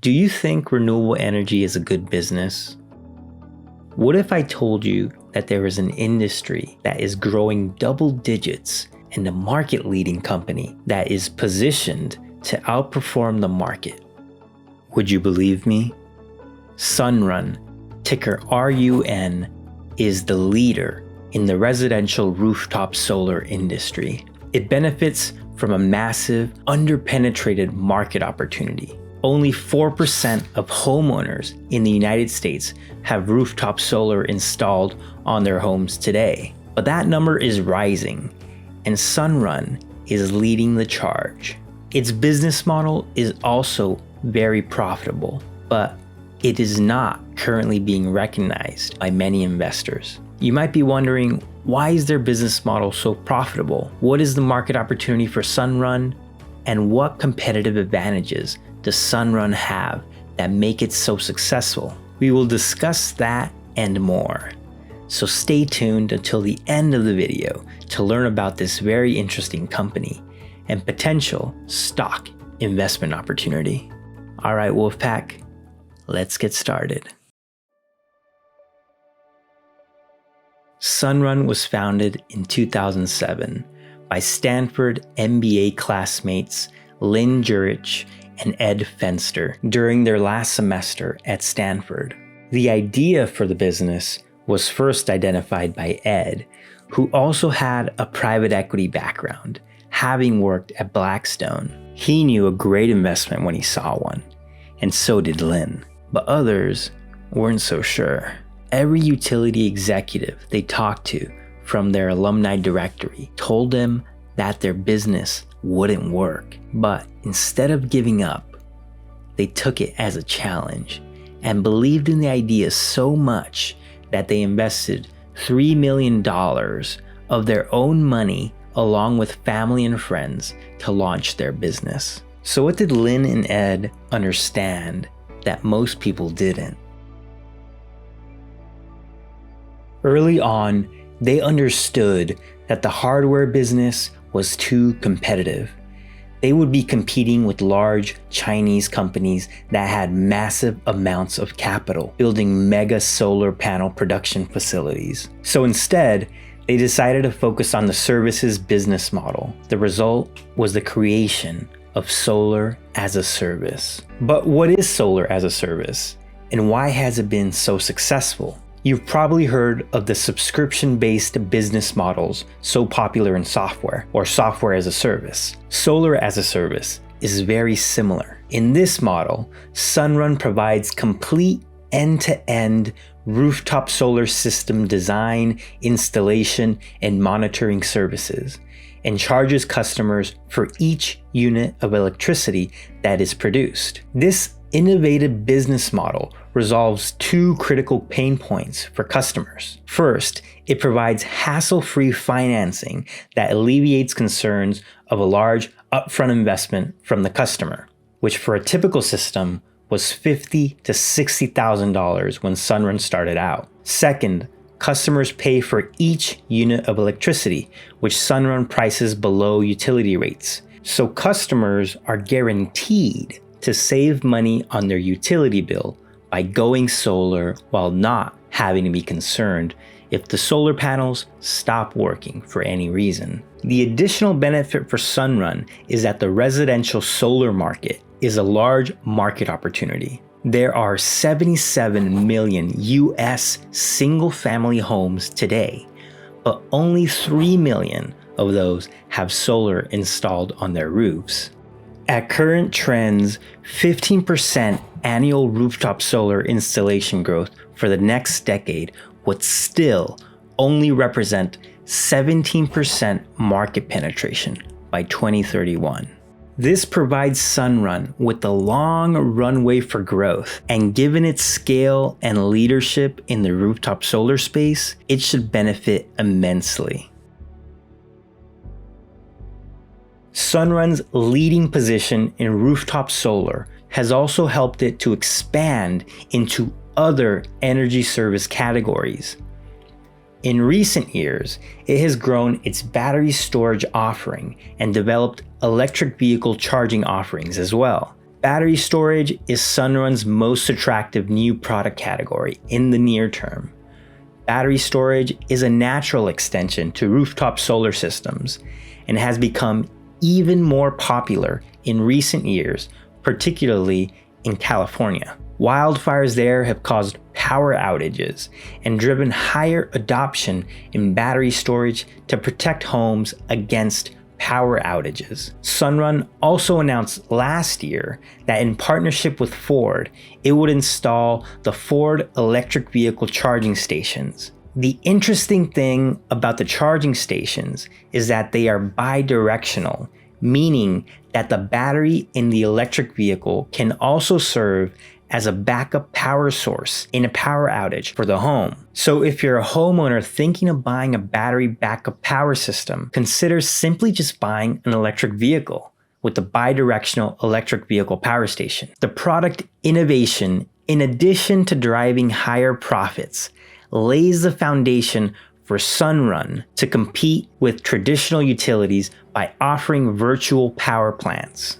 Do you think renewable energy is a good business? What if I told you that there is an industry that is growing double digits and a market-leading company that is positioned to outperform the market? Would you believe me? Sunrun, ticker RUN, is the leader in the residential rooftop solar industry. It benefits from a massive, underpenetrated market opportunity. Only 4% of homeowners in the United States have rooftop solar installed on their homes today. But that number is rising, and Sunrun is leading the charge. Its business model is also very profitable, but it is not currently being recognized by many investors. You might be wondering, why is their business model so profitable? What is the market opportunity for Sunrun? And what competitive advantages does Sunrun have that make it so successful? We will discuss that and more. So stay tuned until the end of the video to learn about this very interesting company and potential stock investment opportunity. All right, Wolfpack, let's get started. Sunrun was founded in 2007 by Stanford MBA classmates Lynn Jurich and Ed Fenster during their last semester at Stanford. The idea for the business was first identified by Ed, who also had a private equity background, having worked at Blackstone. He knew a great investment when he saw one, and so did Lynn, but others weren't so sure. Every utility executive they talked to from their alumni directory told them that their business wouldn't work. But instead of giving up, they took it as a challenge and believed in the idea so much that they invested $3 million of their own money along with family and friends to launch their business. So what did Lynn and Ed understand that most people didn't? Early on, they understood that the hardware business was too competitive. They would be competing with large Chinese companies that had massive amounts of capital, building mega solar panel production facilities. So instead, they decided to focus on the services business model. The result was the creation of solar as a service. But what is solar as a service, and why has it been so successful? You've probably heard of the subscription-based business models so popular in software, or software as a service. Solar as a service is very similar. In this model, Sunrun provides complete end-to-end rooftop solar system design, installation, and monitoring services, and charges customers for each unit of electricity that is produced. This innovative business model resolves two critical pain points for customers. First, it provides hassle-free financing that alleviates concerns of a large upfront investment from the customer, which for a typical system was $50,000 to $60,000 when Sunrun started out. Second, customers pay for each unit of electricity, which Sunrun prices below utility rates. So customers are guaranteed to save money on their utility bill by going solar while not having to be concerned if the solar panels stop working for any reason. The additional benefit for Sunrun is that the residential solar market is a large market opportunity. There are 77 million US single-family homes today, but only 3 million of those have solar installed on their roofs. At current trends, 15% annual rooftop solar installation growth for the next decade would still only represent 17% market penetration by 2031. This provides Sunrun with a long runway for growth, and given its scale and leadership in the rooftop solar space, it should benefit immensely. Sunrun's leading position in rooftop solar has also helped it to expand into other energy service categories. In recent years, it has grown its battery storage offering and developed electric vehicle charging offerings as well. Battery storage is Sunrun's most attractive new product category in the near term. Battery storage is a natural extension to rooftop solar systems and has become even more popular in recent years, particularly in California. Wildfires there have caused power outages and driven higher adoption in battery storage to protect homes against power outages. Sunrun also announced last year that in partnership with Ford, it would install the Ford electric vehicle charging stations. The interesting thing about the charging stations is that they are bidirectional, meaning that the battery in the electric vehicle can also serve as a backup power source in a power outage for the home. So if you're a homeowner thinking of buying a battery backup power system, consider simply just buying an electric vehicle with the bidirectional electric vehicle power station. The product innovation, in addition to driving higher profits, lays the foundation for Sunrun to compete with traditional utilities by offering virtual power plants.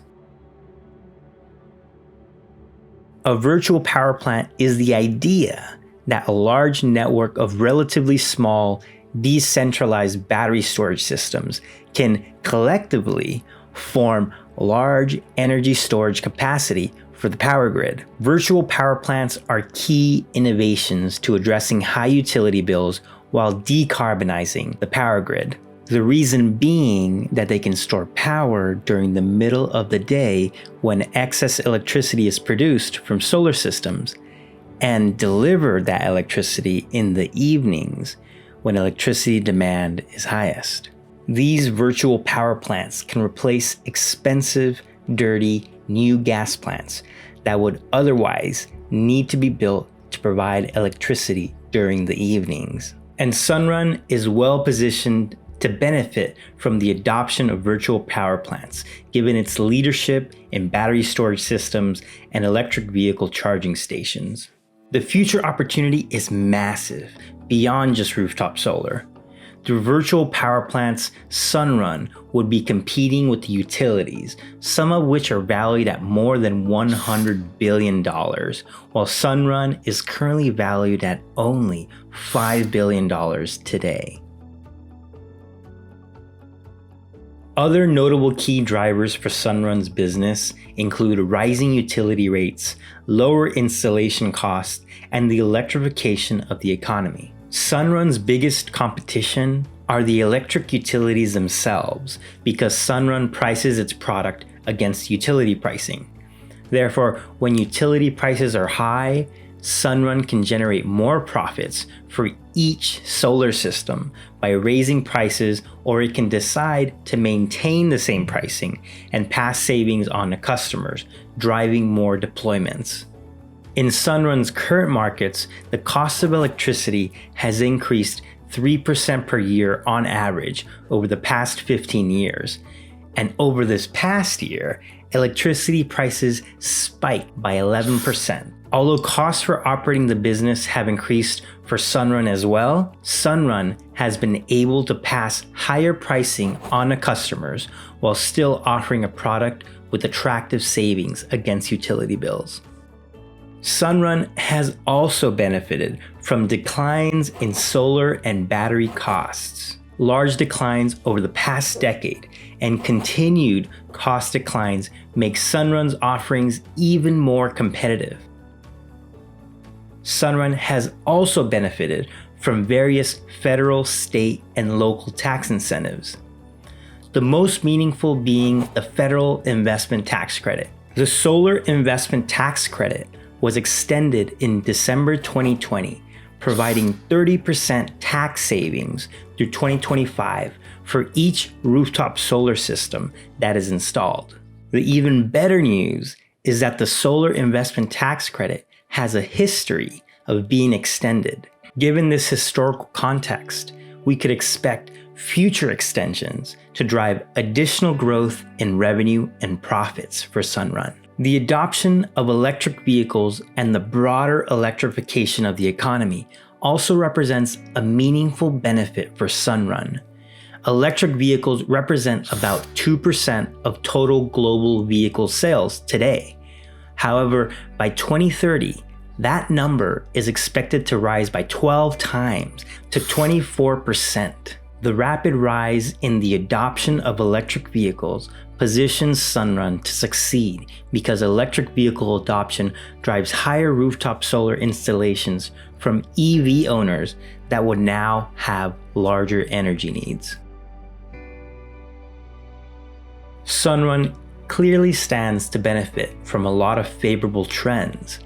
A virtual power plant is the idea that a large network of relatively small, decentralized battery storage systems can collectively form large energy storage capacity for the power grid. Virtual power plants are key innovations to addressing high utility bills while decarbonizing the power grid. The reason being that they can store power during the middle of the day when excess electricity is produced from solar systems and deliver that electricity in the evenings when electricity demand is highest. These virtual power plants can replace expensive, dirty, new gas plants that would otherwise need to be built to provide electricity during the evenings. And Sunrun is well positioned to benefit from the adoption of virtual power plants, given its leadership in battery storage systems and electric vehicle charging stations. The future opportunity is massive, beyond just rooftop solar. Through virtual power plants, Sunrun would be competing with the utilities, some of which are valued at more than $100 billion, while Sunrun is currently valued at only $5 billion today. Other notable key drivers for Sunrun's business include rising utility rates, lower installation costs, and the electrification of the economy. Sunrun's biggest competition are the electric utilities themselves, because Sunrun prices its product against utility pricing. Therefore, when utility prices are high, Sunrun can generate more profits for each solar system by raising prices, or it can decide to maintain the same pricing and pass savings on to customers, driving more deployments. In Sunrun's current markets, the cost of electricity has increased 3% per year on average over the past 15 years. And over this past year, electricity prices spiked by 11%. Although costs for operating the business have increased for Sunrun as well, Sunrun has been able to pass higher pricing on to customers while still offering a product with attractive savings against utility bills. Sunrun has also benefited from declines in solar and battery costs. Large declines over the past decade and continued cost declines make Sunrun's offerings even more competitive. Sunrun has also benefited from various federal, state, and local tax incentives, the most meaningful being the Federal Investment Tax Credit. The Solar Investment Tax Credit was extended in December 2020, providing 30% tax savings through 2025 for each rooftop solar system that is installed. The even better news is that the Solar Investment Tax Credit has a history of being extended. Given this historical context, we could expect future extensions to drive additional growth in revenue and profits for Sunrun. The adoption of electric vehicles and the broader electrification of the economy also represents a meaningful benefit for Sunrun. Electric vehicles represent about 2% of total global vehicle sales today, However, by 2030, that number is expected to rise by 12 times to 24%. The rapid rise in the adoption of electric vehicles positions Sunrun to succeed because electric vehicle adoption drives higher rooftop solar installations from EV owners that would now have larger energy needs. Sunrun clearly stands to benefit from a lot of favorable trends.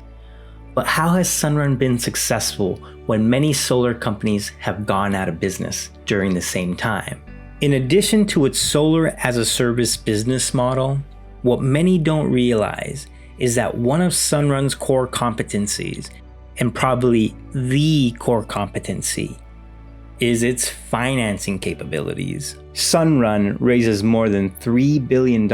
But how has Sunrun been successful when many solar companies have gone out of business during the same time? In addition to its solar as a service business model, what many don't realize is that one of Sunrun's core competencies, and probably the core competency, is its financing capabilities. Sunrun raises more than $3 billion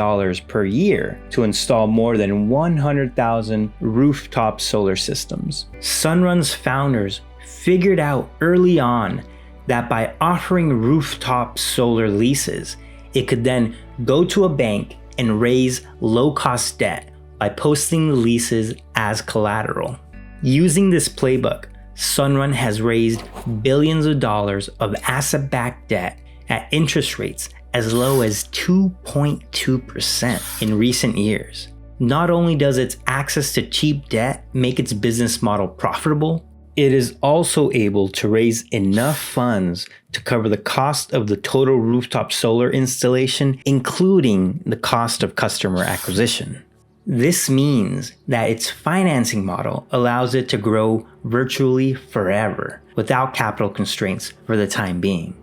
per year to install more than 100,000 rooftop solar systems. Sunrun's founders figured out early on that by offering rooftop solar leases, it could then go to a bank and raise low-cost debt by posting the leases as collateral. Using this playbook, Sunrun has raised billions of dollars of asset-backed debt at interest rates as low as 2.2% in recent years. Not only does its access to cheap debt make its business model profitable, it is also able to raise enough funds to cover the cost of the total rooftop solar installation, including the cost of customer acquisition. This means that its financing model allows it to grow virtually forever without capital constraints for the time being.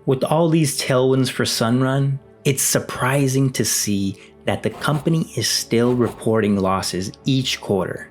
With all these tailwinds for Sunrun, it's surprising to see that the company is still reporting losses each quarter.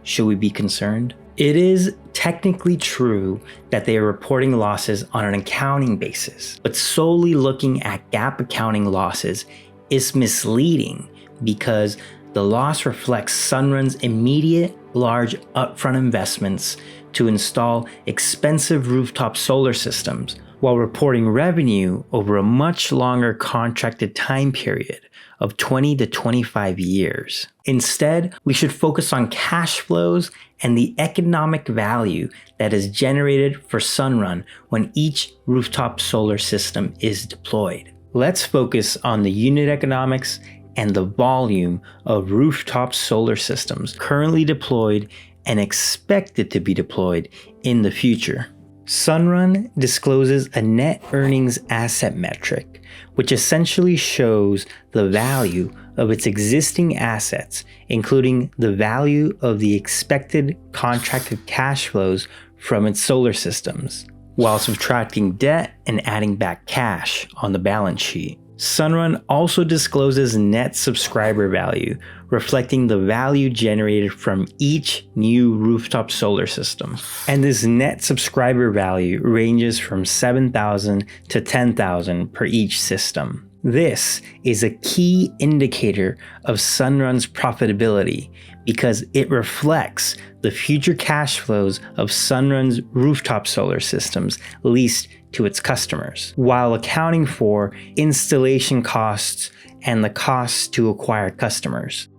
Should we be concerned? It is technically true that they are reporting losses on an accounting basis, but solely looking at GAAP accounting losses is misleading because the loss reflects Sunrun's immediate large upfront investments to install expensive rooftop solar systems, while reporting revenue over a much longer contracted time period of 20 to 25 years. Instead, we should focus on cash flows and the economic value that is generated for Sunrun when each rooftop solar system is deployed. Let's focus on the unit economics and the volume of rooftop solar systems currently deployed and expected to be deployed in the future. Sunrun discloses a net earnings asset metric, which essentially shows the value of its existing assets, including the value of the expected contracted cash flows from its solar systems, while subtracting debt and adding back cash on the balance sheet. Sunrun also discloses net subscriber value, reflecting the value generated from each new rooftop solar system. And this net subscriber value ranges from 7,000 to 10,000 per each system. This is a key indicator of Sunrun's profitability because it reflects the future cash flows of Sunrun's rooftop solar systems leased to its customers, while accounting for installation costs and the costs to acquire customers.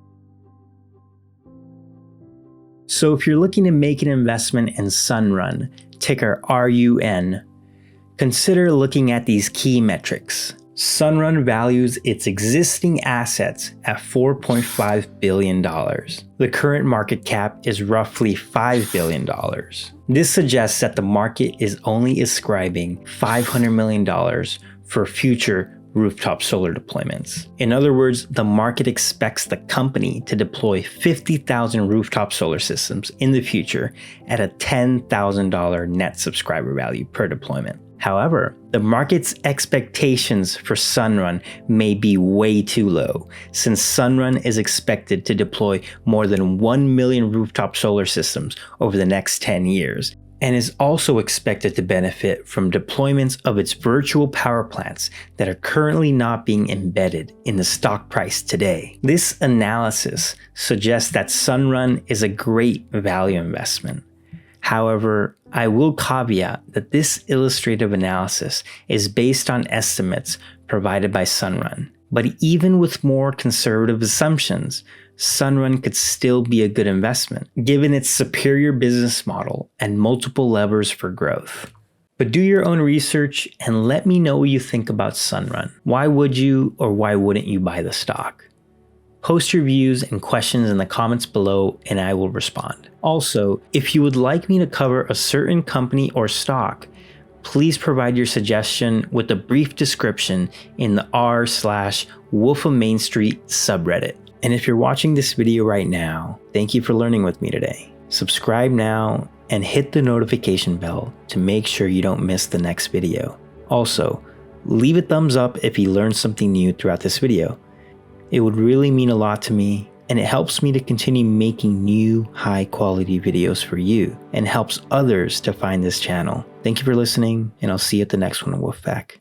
So if you're looking to make an investment in Sunrun, ticker RUN, consider looking at these key metrics. Sunrun values its existing assets at $4.5 billion. The current market cap is roughly $5 billion. This suggests that the market is only ascribing $500 million for future rooftop solar deployments. In other words, the market expects the company to deploy 50,000 rooftop solar systems in the future at a $10,000 net subscriber value per deployment. However, the market's expectations for Sunrun may be way too low, since Sunrun is expected to deploy more than 1 million rooftop solar systems over the next 10 years, and is also expected to benefit from deployments of its virtual power plants that are currently not being embedded in the stock price today. This analysis suggests that Sunrun is a great value investment. However, I will caveat that this illustrative analysis is based on estimates provided by Sunrun. But even with more conservative assumptions, Sunrun could still be a good investment, given its superior business model and multiple levers for growth. But do your own research and let me know what you think about Sunrun. Why would you or why wouldn't you buy the stock? Post your views and questions in the comments below and I will respond. Also, if you would like me to cover a certain company or stock, please provide your suggestion with a brief description in the r/Wolf of Mainstreet subreddit. And if you're watching this video right now, thank you for learning with me today. Subscribe now and hit the notification bell to make sure you don't miss the next video. Also, leave a thumbs up if you learned something new throughout this video. It would really mean a lot to me, and it helps me to continue making new high-quality videos for you and helps others to find this channel. Thank you for listening, and I'll see you at the next one, Wolfpack.